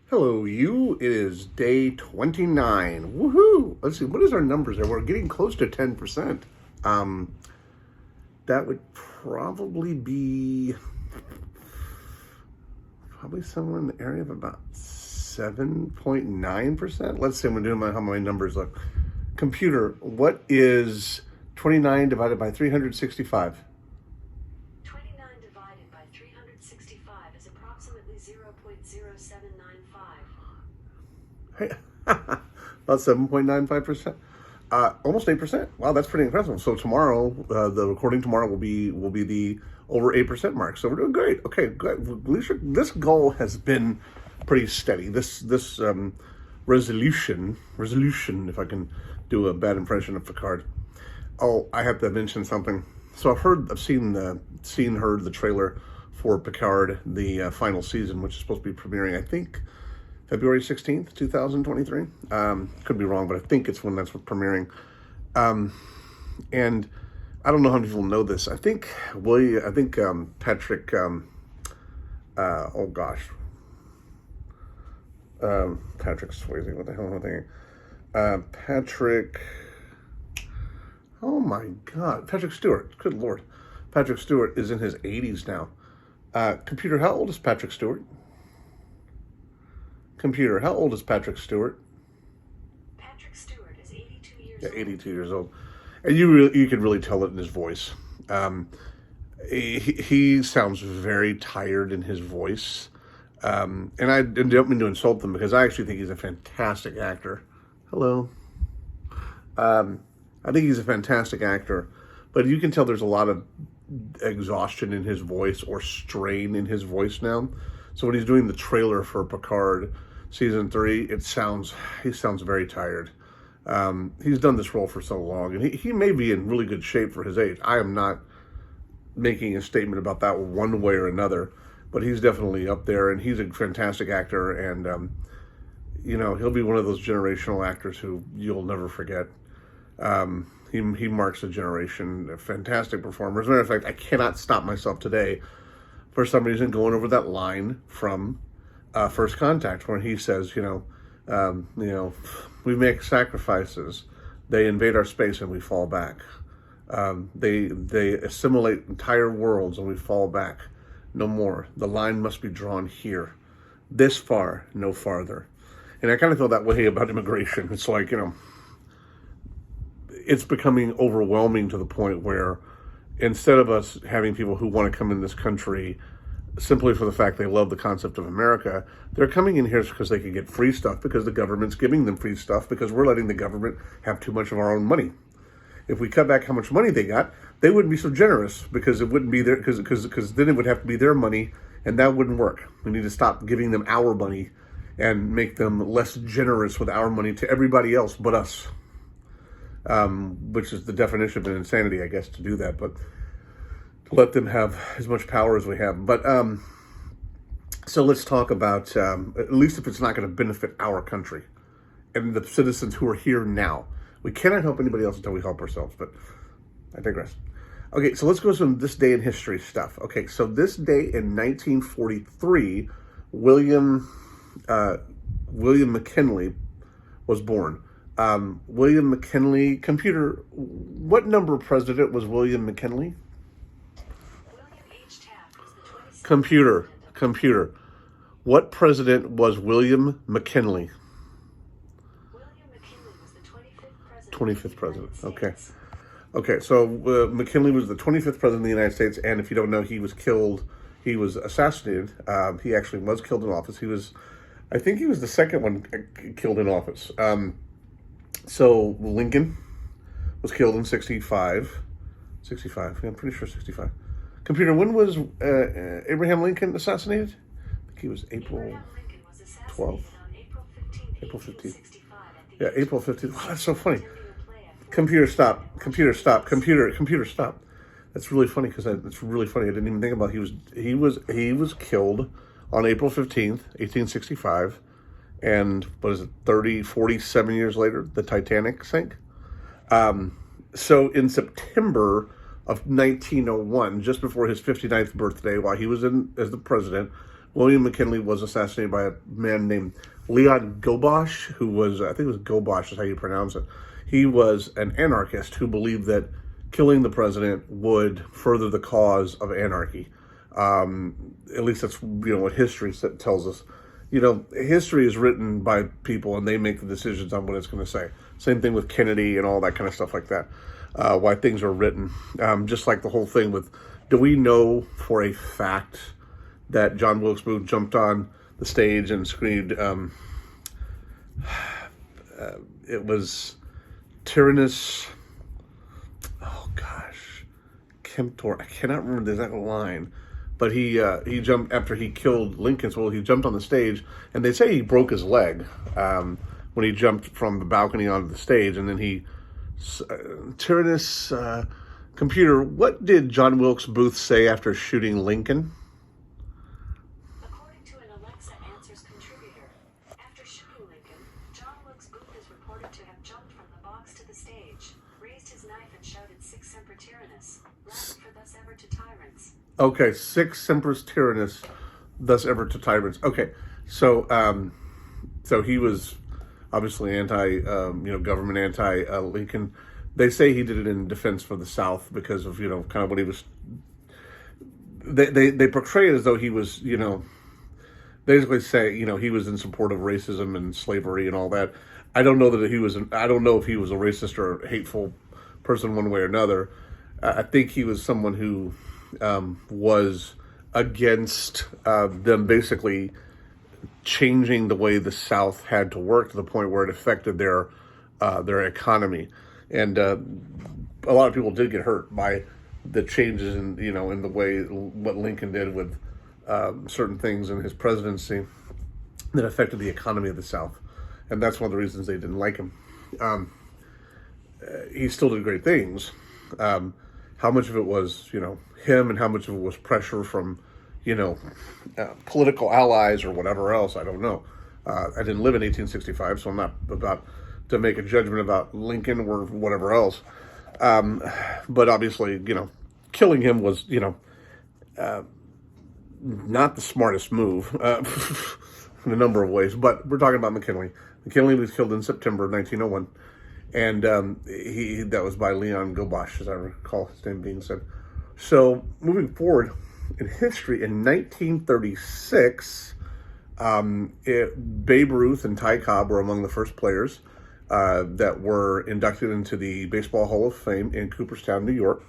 Hello, you. It is day 29. Woohoo! Let's see, what is our numbers there? We're getting close to 10%. That would probably be somewhere in the area of about 7.9%. Let's see, I'm doing how my numbers look. Computer, what is 29 divided by 365? 29 divided by 365 is approximately 0.0795. Hey, about 7.95%. Almost 8%. Wow, that's pretty impressive. So tomorrow, the recording tomorrow will be the over 8% mark. So we're doing great. Okay, good. This goal has been pretty steady. This resolution, if I can do a bad impression of Picard. Oh, I have to mention something. So I've seen the trailer for Picard, the final season, which is supposed to be premiering, I think, February 16th, 2023. Could be wrong, but I think it's when that's premiering. And I don't know how many people know this. I think Patrick, Patrick Swayze, what the hell am I thinking? Oh my God, Patrick Stewart, good Lord. Patrick Stewart is in his 80s now. Computer, how old is Patrick Stewart? Computer, how old is Patrick Stewart? Patrick Stewart is 82 years old. Yeah, 82 years old. And you could really tell it in his voice. He sounds very tired in his voice. And I don't mean to insult him because I actually think he's a fantastic actor. Hello. I think he's a fantastic actor. But you can tell there's a lot of exhaustion in his voice or strain in his voice now. So when he's doing the trailer for Picard season 3, he sounds very tired. He's done this role for so long, and he may be in really good shape for his age. I am not making a statement about that one way or another, but he's definitely up there, and he's a fantastic actor, and he'll be one of those generational actors who you'll never forget. He marks a generation, a fantastic performer. As a matter of fact, I cannot stop myself today, for some reason, going over that line from First Contact, where he says, we make sacrifices, they invade our space and we fall back. They assimilate entire worlds and we fall back. No more. The line must be drawn here. This far, no farther. And I kind of feel that way about immigration. It's like, it's becoming overwhelming to the point where instead of us having people who want to come in this country simply for the fact they love the concept of America, they're coming in here because they can get free stuff because the government's giving them free stuff because we're letting the government have too much of our own money. If we cut back how much money they got, they wouldn't be so generous because it wouldn't be their, because then it would have to be their money and that wouldn't work. We need to stop giving them our money and make them less generous with our money to everybody else but us. Which is the definition of insanity, I guess, to do that, but to let them have as much power as we have. But so let's talk about, at least if it's not going to benefit our country and the citizens who are here now. We cannot help anybody else until we help ourselves, but I digress. Okay, so let's go to some this day in history stuff. Okay, so this day in 1943, William McKinley was born. William McKinley, computer, what number president was William McKinley? William H. Taft was the 27th. Computer, what president was William McKinley? William McKinley was the 25th president. 25th president, okay. Okay, so McKinley was the 25th president of the United States, and if you don't know, he was assassinated. He actually was killed in office. I think he was the second one killed in office. So Lincoln was killed in 65. 65, I'm pretty sure 65. Computer, when was Abraham Lincoln assassinated? I think he was April 12th. April 15th. Yeah, April 15th. Wow, that's so funny. Computer, stop. Computer, stop. Computer, stop. That's really funny because it's really funny. I didn't even think about it. He was killed on April 15th, 1865. And what is it, 47 years later, the Titanic sank? So in September of 1901, just before his 59th birthday, while he was as the president, William McKinley was assassinated by a man named Leon Gobosh, who was, I think it was Gobosh is how you pronounce it. He was an anarchist who believed that killing the president would further the cause of anarchy. At least that's what history tells us. History is written by people, and they make the decisions on what it's going to say. Same thing with Kennedy and all that kind of stuff like that. Why things are written, just like the whole thing with. Do we know for a fact that John Wilkes Booth jumped on the stage and screamed? It was Tyrannus. Oh gosh, Kemptor. I cannot remember the exact line. But he jumped after he killed Lincoln. So he jumped on the stage, and they say he broke his leg when he jumped from the balcony onto the stage. And then Tyrannus, computer, what did John Wilkes Booth say after shooting Lincoln? According to an Alexa Answers contributor, after shooting Lincoln, John Wilkes Booth is reported to have jumped from the box to the stage, raised his knife and shouted "Sic Semper Tyrannis," Latin for "thus ever to tyrants." Okay, Sic Semper Tyrannis, thus ever to tyrants. Okay, so he was obviously government anti-Lincoln. They say he did it in defense for the South because of kind of what he was. They portray it as though he was basically say he was in support of racism and slavery and all that. I don't know that he was. I don't know if he was a racist or a hateful person one way or another. I think he was someone who was against them basically changing the way the South had to work to the point where it affected their economy, and a lot of people did get hurt by the changes in in the way what Lincoln did with certain things in his presidency that affected the economy of the South, and that's one of the reasons they didn't like him. He still did great things. How much of it was him, and how much of it was pressure from political allies or whatever else, I don't know. I didn't live in 1865, so I'm not about to make a judgment about Lincoln or whatever else. But obviously, killing him was, not the smartest move in a number of ways. But we're talking about McKinley. McKinley was killed in September of 1901. And that was by Leon Gobosh, as I recall his name being said. So moving forward in history, in 1936, Babe Ruth and Ty Cobb were among the first players that were inducted into the Baseball Hall of Fame in Cooperstown, New York.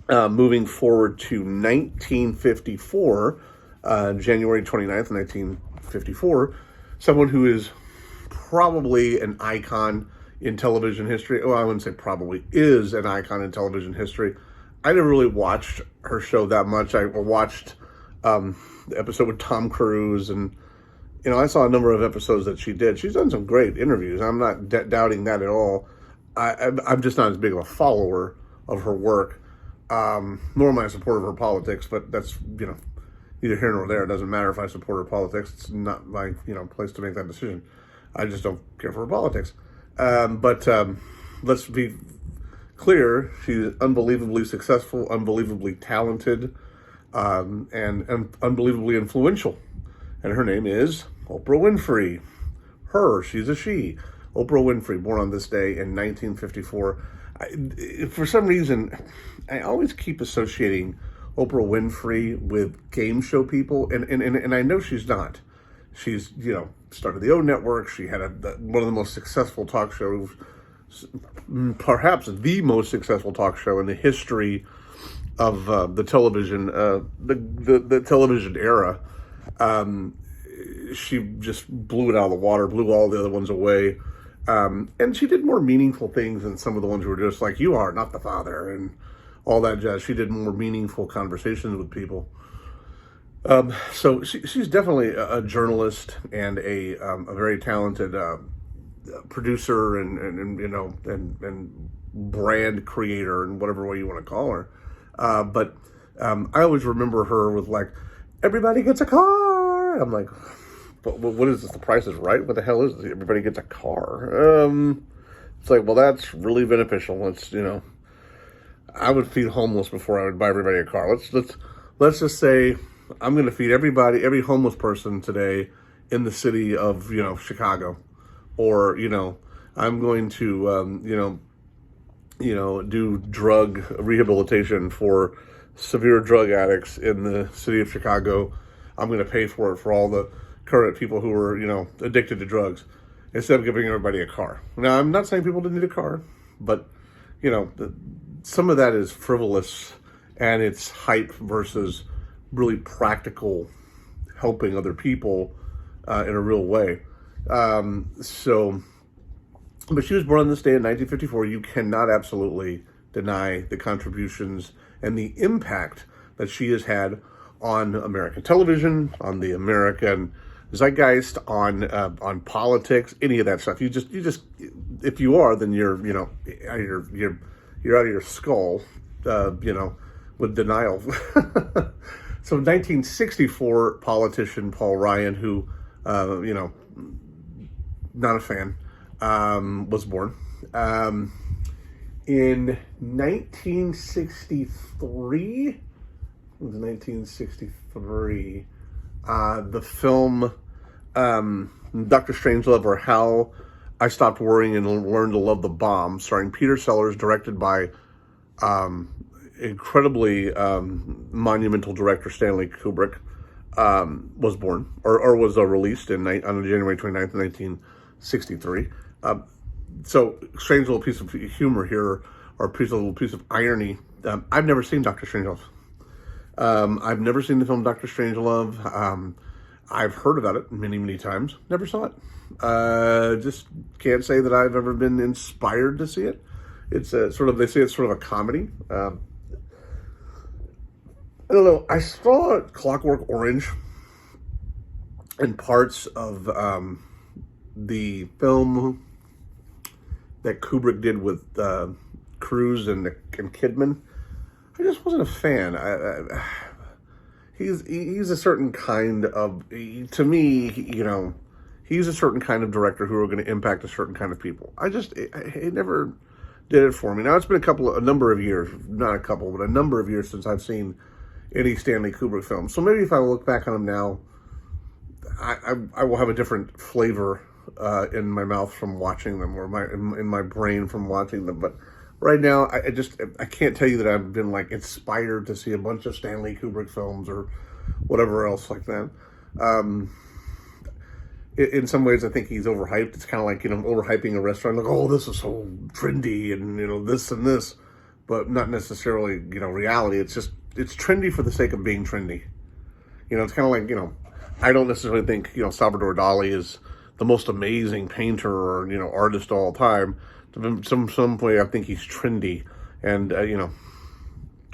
Moving forward to 1954, January 29th, 1954, someone who is probably an icon in television history. Well, I wouldn't say probably, is an icon in television history. I never really watched her show that much. I watched the episode with Tom Cruise, and I saw a number of episodes that she did. She's done some great interviews. I'm not doubting that at all. I'm just not as big of a follower of her work, nor am I a supporter of her politics. But that's neither here nor there. It doesn't matter if I support her politics. It's not my place to make that decision. I just don't care for her politics. But let's be clear, she's unbelievably successful, unbelievably talented, and unbelievably influential. And her name is Oprah Winfrey. She's a she. Oprah Winfrey, born on this day in 1954. For some reason, I always keep associating Oprah Winfrey with game show people, and I know she's not. She's, started the O Network. She had one of the most successful talk shows, perhaps the most successful talk show in the history of the television, the television era. She just blew it out of the water, blew all the other ones away. And she did more meaningful things than some of the ones who were just like, "You are not the father," and all that jazz. She did more meaningful conversations with people. So she's definitely a journalist and a very talented producer and brand creator and whatever way you want to call her. But I always remember her with like, "Everybody gets a car." I'm like, "But what is this? The Price is Right? What the hell is this? Everybody gets a car." It's like, well, that's really beneficial. It's I would feed homeless before I would buy everybody a car. Let's just say I'm going to feed everybody, every homeless person today in the city of, Chicago. Or, I'm going to, do drug rehabilitation for severe drug addicts in the city of Chicago. I'm going to pay for it for all the current people who are, addicted to drugs, instead of giving everybody a car. Now, I'm not saying people didn't need a car, but, some of that is frivolous, and it's hype versus really practical helping other people in a real way. But she was born on this day in 1954. You cannot absolutely deny the contributions and the impact that she has had on American television, on the American zeitgeist, on politics, any of that stuff. You just, if you are, then you're out of your skull, with denial. So 1964 politician Paul Ryan, who, not a fan, was born. In 1963, the film Dr. Strangelove, or How I Stopped Worrying and Learned to Love the Bomb, starring Peter Sellers, directed by incredibly monumental director Stanley Kubrick, was born, or was released on January 29th, 1963. So, strange little piece of humor here, or a little piece of irony. I've never seen Dr. Strangelove. I've never seen the film Dr. Strangelove. I've heard about it many, many times. Never saw it. Just can't say that I've ever been inspired to see it. It's they say it's sort of a comedy. I don't know. I saw Clockwork Orange and parts of the film that Kubrick did with Cruise and Kidman. I just wasn't a fan. He's a certain kind of, to me, he's a certain kind of director who are going to impact a certain kind of people. He never did it for me. Now, it's been a number of years, not a couple, but a number of years since I've seen any Stanley Kubrick film. So maybe if I look back on them now, I will have a different flavor in my mouth from watching them, or in my brain from watching them. But right now, I can't tell you that I've been inspired to see a bunch of Stanley Kubrick films or whatever else like that. In some ways, I think he's overhyped. It's kind of like, overhyping a restaurant. Like, oh, this is so trendy, and, this and this. But not necessarily, reality. It's trendy for the sake of being trendy. It's kind of like, I don't necessarily think, Salvador Dali is the most amazing painter or, artist of all time. Some way, I think he's trendy. And, to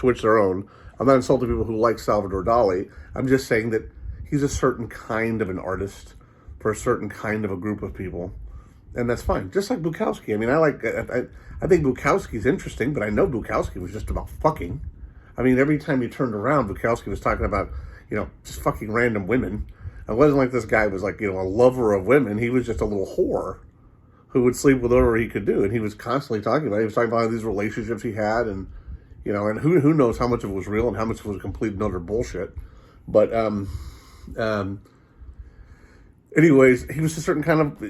which their own. I'm not insulting people who like Salvador Dali. I'm just saying that he's a certain kind of an artist for a certain kind of a group of people. And that's fine. Just like Bukowski. I mean, I think Bukowski's interesting, but I know Bukowski was just about fucking. I mean, every time you turned around, Bukowski was talking about, just fucking random women. It wasn't like this guy was a lover of women. He was just a little whore who would sleep with whoever he could do. And he was constantly talking about it. He was talking about these relationships he had, and, and who knows how much of it was real and how much of it was complete and utter bullshit. But, anyways, he was a certain kind of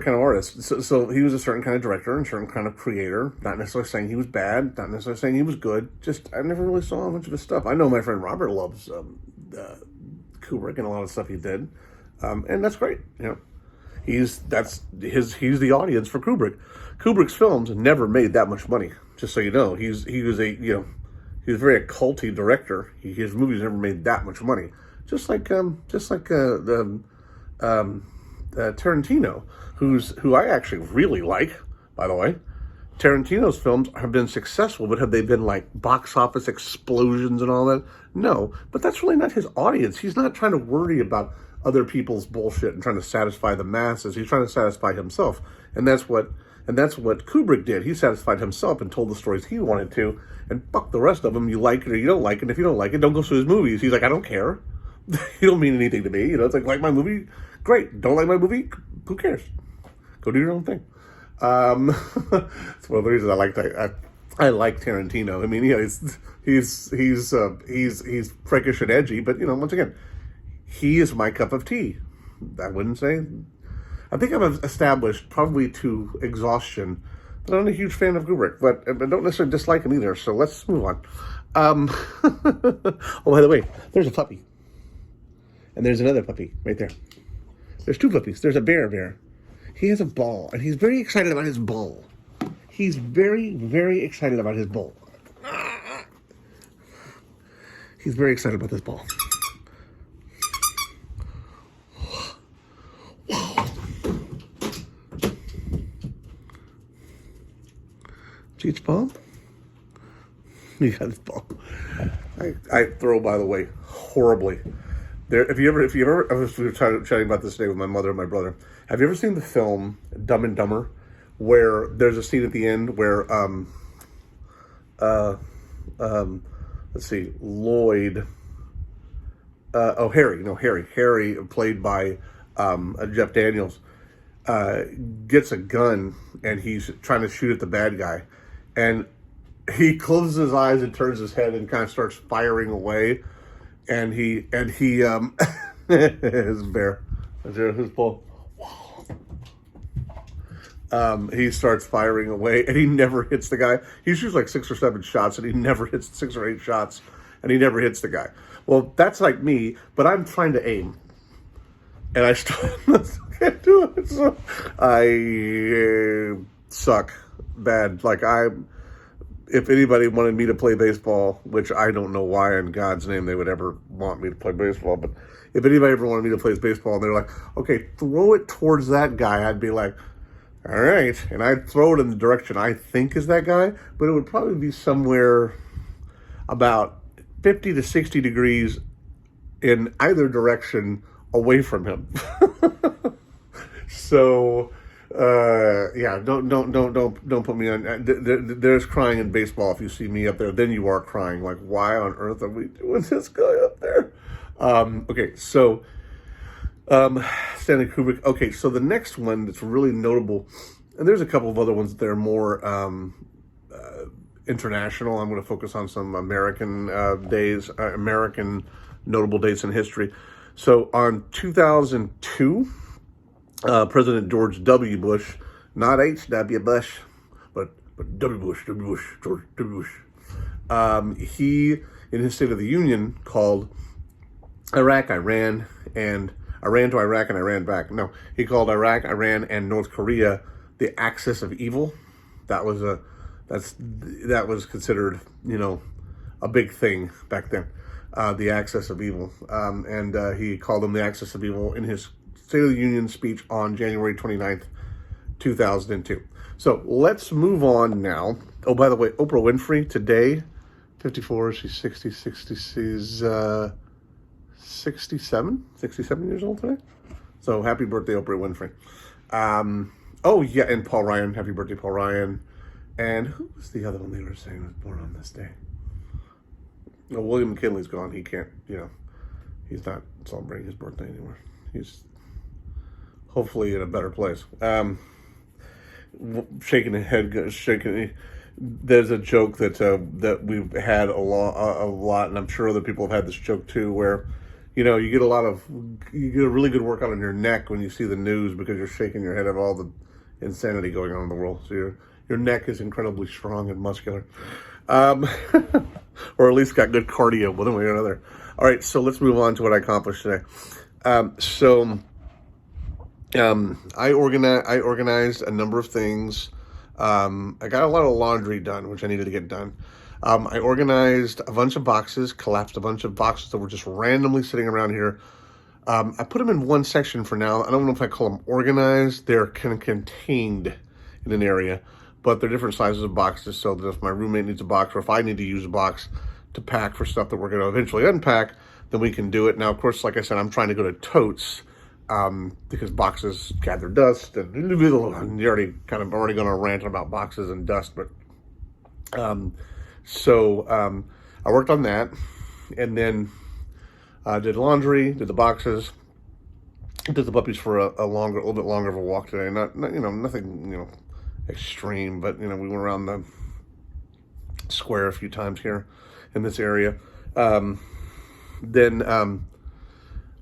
artist. So he was a certain kind of director and a certain kind of creator. Not necessarily saying he was bad, not necessarily saying he was good. Just, I never really saw a bunch of his stuff. I know my friend Robert loves Kubrick and a lot of stuff he did. And that's great. He's the audience for Kubrick. Kubrick's films never made that much money, just so you know. He was very occulty director. His movies never made that much money. Just like Tarantino, who I actually really like, by the way. Tarantino's films have been successful, but have they been box office explosions and all that? No, but that's really not his audience. He's not trying to worry about other people's bullshit and trying to satisfy the masses. He's trying to satisfy himself, and that's what Kubrick did. He satisfied himself and told the stories he wanted to, and fuck the rest of them. You like it or you don't like it. If you don't like it, don't go to his movies. He's like, I don't care. You don't mean anything to me. It's like my movie, great. Don't like my movie, who cares? Go do your own thing. It's one of the reasons I like Tarantino. I mean, he he's prickish and edgy, but once again, he is my cup of tea. I wouldn't say. I think I've established, probably to exhaustion, that I'm a huge fan of Kubrick, but I don't necessarily dislike him either. So let's move on. Oh, by the way, there's a puppy, and there's another puppy right there. There's two puppies. There's a bear. He has a ball, and he's very excited about his ball. He's very, very excited about his ball. He's very excited about this ball. Cheech ball? You got his ball. I throw, by the way, horribly. If you ever, I was chatting about this today with my mother and my brother. Have you ever seen the film Dumb and Dumber, where there's a scene at the end where, let's see, Lloyd, Harry, played by Jeff Daniels, gets a gun and he's trying to shoot at the bad guy, and he closes his eyes and turns his head and kind of starts firing away, and he his bear, his bull. He starts firing away, and he never hits the guy. He shoots like 6 or 7 shots, and he never hits 6 or 8 shots, and he never hits the guy. Well, that's like me, but I'm trying to aim, and I still can't do it. So I suck bad. Like, if anybody wanted me to play baseball, which I don't know why in God's name they would ever want me to play baseball, but if anybody ever wanted me to play baseball, and they're like, okay, throw it towards that guy, I'd be like, all right, and I'd throw it in the direction I think is that guy, but it would probably be somewhere about 50 to 60 degrees in either direction away from him. So, yeah, don't put me on. There's crying in baseball. If you see me up there, then you are crying. Like, why on earth are we doing this guy up there? Okay, so. Stanley Kubrick. Okay, so the next one that's really notable, and there's a couple of other ones that are more international. I'm going to focus on some American American notable dates in history. So on 2002, President George W. Bush, not H.W. Bush, but W. Bush, George W. Bush. He, in his State of the Union, called Iraq, Iran, and I ran to Iraq and I ran back. No, he called Iraq, Iran, and North Korea the axis of evil. That was considered, a big thing back then. The axis of evil, and he called them the axis of evil in his State of the Union speech on January 29th, 2002. So let's move on now. Oh, by the way, Oprah Winfrey today, 54. She's 60. She's 67 years old today. So happy birthday, Oprah Winfrey. Oh yeah, and Paul Ryan, happy birthday, Paul Ryan. And who was the other one they were saying was born on this day? No, William McKinley's gone. He can't, he's not celebrating his birthday anymore. He's hopefully in a better place. Shaking his head, there's a joke that we've had a lot, and I'm sure other people have had this joke too, where you get a really good workout on your neck when you see the news because you're shaking your head at all the insanity going on in the world. So your neck is incredibly strong and muscular, or at least got good cardio, one way or another. All right, so let's move on to what I accomplished today. I organized a number of things. I got a lot of laundry done, which I needed to get done. I organized a bunch of boxes, collapsed a bunch of boxes that were just randomly sitting around here. I put them in one section for now. I don't know if I call them organized. They're kind of contained in an area, but they're different sizes of boxes, so that if my roommate needs a box or if I need to use a box to pack for stuff that we're going to eventually unpack, then we can do it. Now, of course, like I said, I'm trying to go to totes, because boxes gather dust, and you're already going to rant about boxes and dust, but so I worked on that, and then did laundry, did the boxes, did the puppies for a little bit longer of a walk today. Not nothing extreme, but we went around the square a few times here, in this area. Then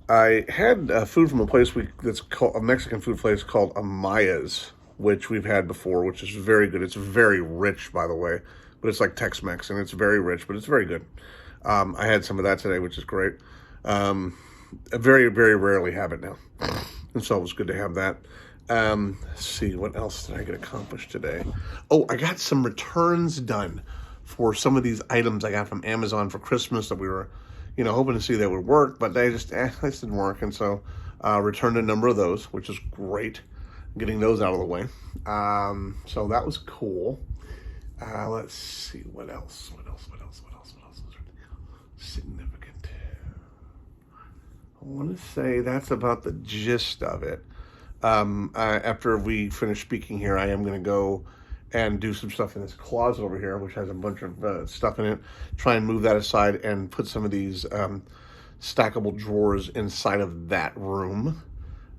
I had food from a place that's called a Mexican food place called Amaya's, which we've had before, which is very good. It's very rich, by the way, but it's like Tex-Mex, and it's very rich, but it's very good. I had some of that today, which is great. I very, very rarely have it now, and so it was good to have that. Let's see, what else did I get accomplished today? Oh, I got some returns done for some of these items I got from Amazon for Christmas that we were, hoping to see that would work, but they just didn't work, and so returned a number of those, which is great. Getting those out of the way. So that was cool. Let's see, what else significant. I want to say that's about the gist of it. After we finish speaking here, I am going to go and do some stuff in this closet over here, which has a bunch of stuff in it. Try and move that aside and put some of these stackable drawers inside of that room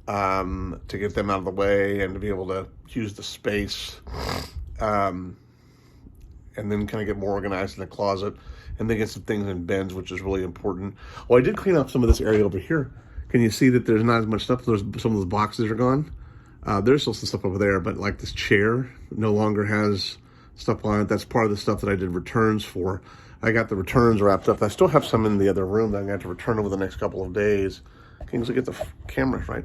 to get them out of the way and to be able to use the space. And then kind of get more organized in the closet and then get some things in bins, which is really important. Oh, I did clean up some of this area over here. Can you see that there's not as much stuff? Some of those boxes are gone. There's still some stuff over there, but like this chair no longer has stuff on it. That's part of the stuff that I did returns for. I got the returns wrapped up. I still have some in the other room that I'm going to have to return over the next couple of days. Can you get the camera right?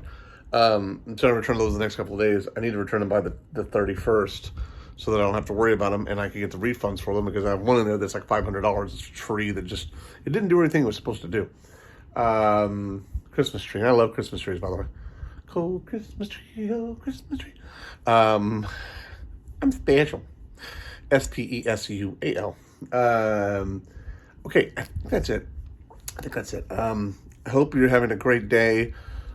Instead of return those the next couple of days, I need to return them by the 31st so that I don't have to worry about them and I can get the refunds for them because I have one in there that's like $500. It's a tree that it didn't do everything it was supposed to do. Christmas tree. I love Christmas trees, by the way. Cold Christmas tree, oh Christmas tree. I'm special. SPESUAL. Okay, I think that's it. I hope you're having a great day.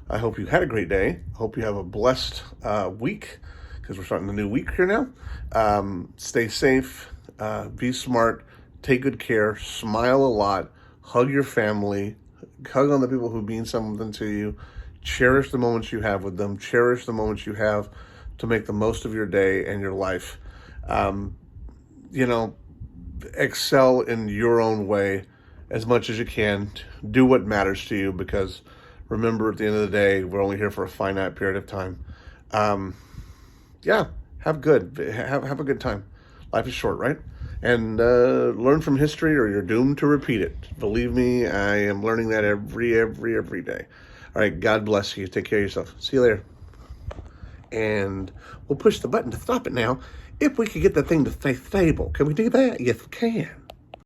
I hope you had a great day. I hope you have a blessed week because we're starting a new week here now. Stay safe. Be smart. Take good care. Smile a lot. Hug your family. Hug on the people who mean something to you. Cherish the moments you have with them. Cherish the moments you have to make the most of your day and your life. Excel in your own way as much as you can. Do what matters to you because remember, at the end of the day, we're only here for a finite period of time. Have a good time. Life is short, right? And learn from history or you're doomed to repeat it. Believe me, I am learning that every day. All right, God bless you. Take care of yourself. See you later. And we'll push the button to stop it now. If we could get the thing to stay stable. Can we do that? Yes, we can.